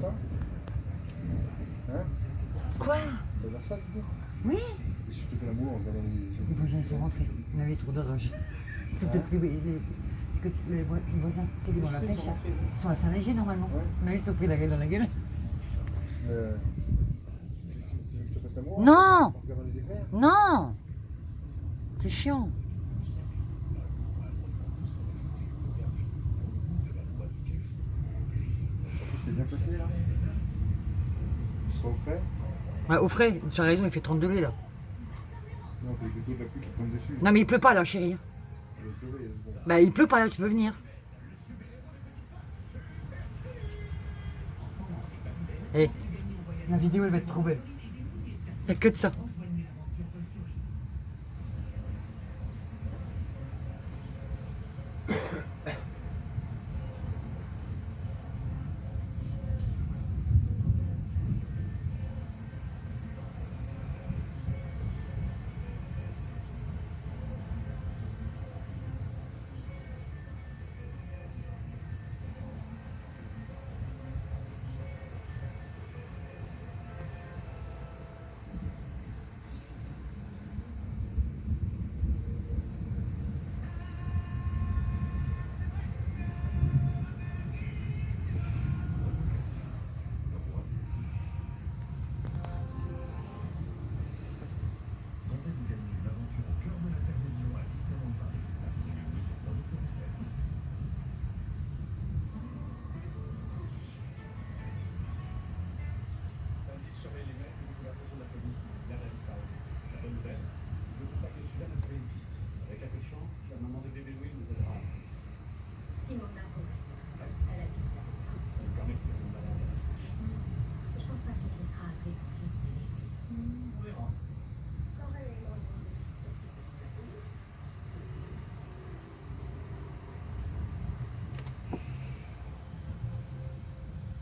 ça? Hein? Quoi? Tu vas faire ça, tu dis? Oui. Et si je te fais l'amour en regardant les yeux? Les voisins sont rentrés. Il avait trop de rage. C'est peut-être les voisins qui vont à la pêche sont à Saint-Léger normalement. Ouais. Mais ils se sont pris la gueule dans la gueule. Tu veux que je te fasse l'amour? Non. En regardant les éclairs? Non. C'est chiant. C'est bien passé là? Tu seras au frais? Ouais, au frais, tu as raison, il fait 30 degrés là. Non, t'as plutôt de la pluie qui tombe dessus. Non mais il pleut pas là, chérie. Il va pleurer, bon. Bah il pleut pas là, tu peux venir. Eh, la vidéo elle va être trop belle. Il n'y a que de ça.